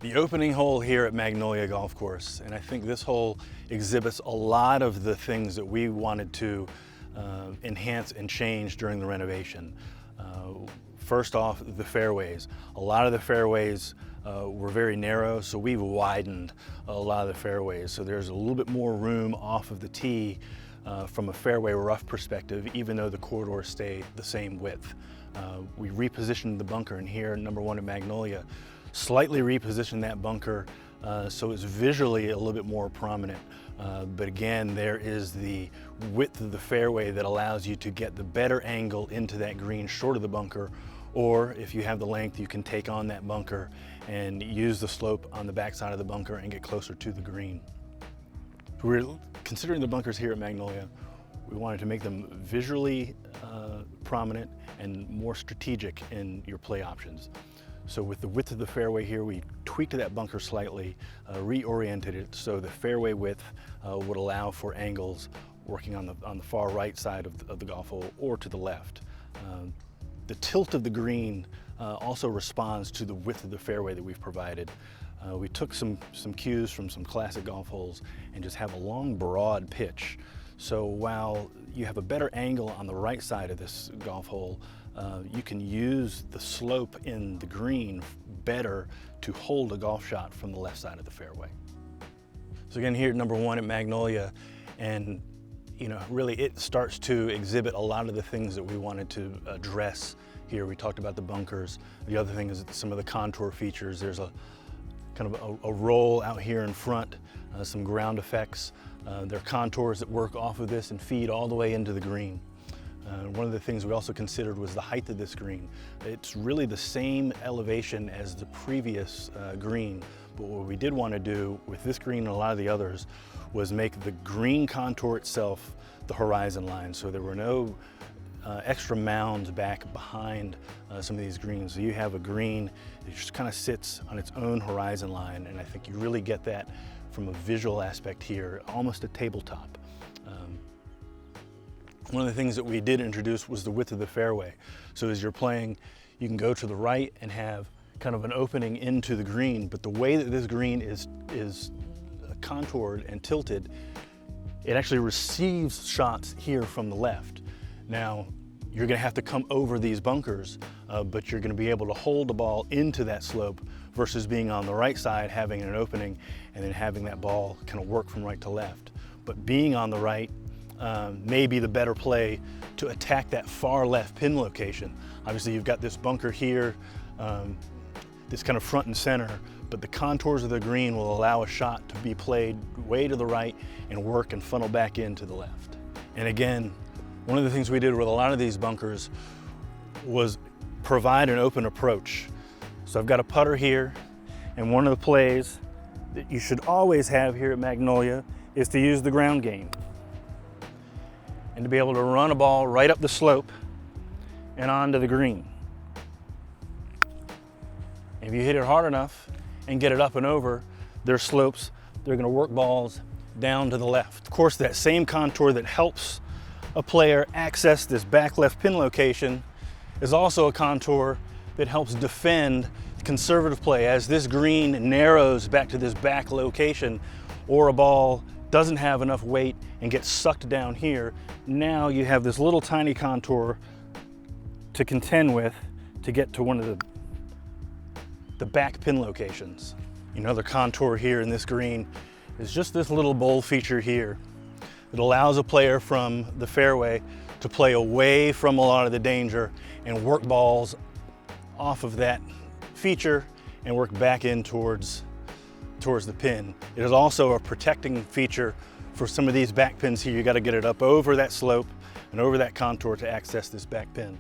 The opening hole here at Magnolia Golf Course, and I think this hole exhibits a lot of the things that we wanted to enhance and change during the renovation. First off, the fairways. A lot of the fairways were very narrow, so we've widened a lot of the fairways. So there's a little bit more room off of the tee from a fairway rough perspective, even though the corridors stay the same width. We repositioned the bunker in here, number one at Magnolia, slightly repositioned that bunker so it's visually a little bit more prominent. But again, there is the width of the fairway that allows you to get the better angle into that green short of the bunker, or if you have the length, you can take on that bunker and use the slope on the backside of the bunker and get closer to the green. We're considering the bunkers here at Magnolia. We wanted to make them visually prominent and more strategic in your play options. So with the width of the fairway here, we tweaked that bunker slightly, reoriented it so the fairway width would allow for angles working on the far right side of the golf hole or to the left. The tilt of the green also responds to the width of the fairway that we've provided. We took some cues from some classic golf holes and just have a long, broad pitch. So while you have a better angle on the right side of this golf hole, you can use the slope in the green better to hold a golf shot from the left side of the fairway. So again, here number one at Magnolia, and really it starts to exhibit a lot of the things that we wanted to address here. We talked about the bunkers. The other thing is some of the contour features. There's a kind of a roll out here in front, some ground effects. There are contours that work off of this and feed all the way into the green. One of the things we also considered was the height of this green. It's really the same elevation as the previous green, but what we did want to do with this green and a lot of the others was make the green contour itself the horizon line. So there were no extra mounds back behind some of these greens. So you have a green that just kind of sits on its own horizon line, and I think you really get that from a visual aspect here, almost a tabletop. One of the things that we did introduce was the width of the fairway. So as you're playing, you can go to the right and have kind of an opening into the green, but the way that this green is contoured and tilted, it actually receives shots here from the left. Now, you're gonna have to come over these bunkers, but you're gonna be able to hold the ball into that slope versus being on the right side, having an opening, and then having that ball kind of work from right to left. But being on the right may be the better play to attack that far left pin location. Obviously, you've got this bunker here, this kind of front and center, but the contours of the green will allow a shot to be played way to the right and work and funnel back into the left. And again, one of the things we did with a lot of these bunkers was provide an open approach. So I've got a putter here, and one of the plays that you should always have here at Magnolia is to use the ground game and to be able to run a ball right up the slope and onto the green. If you hit it hard enough and get it up and over, their slopes, they're gonna work balls down to the left. Of course, that same contour that helps a player access this back left pin location is also a contour that helps defend conservative play. As this green narrows back to this back location, or a ball doesn't have enough weight and gets sucked down here, now you have this little tiny contour to contend with to get to one of the back pin locations. Another contour here in this green is just this little bowl feature here. It allows a player from the fairway to play away from a lot of the danger and work balls off of that feature and work back in towards the pin. It is also a protecting feature for some of these back pins here. You got to get it up over that slope and over that contour to access this back pin.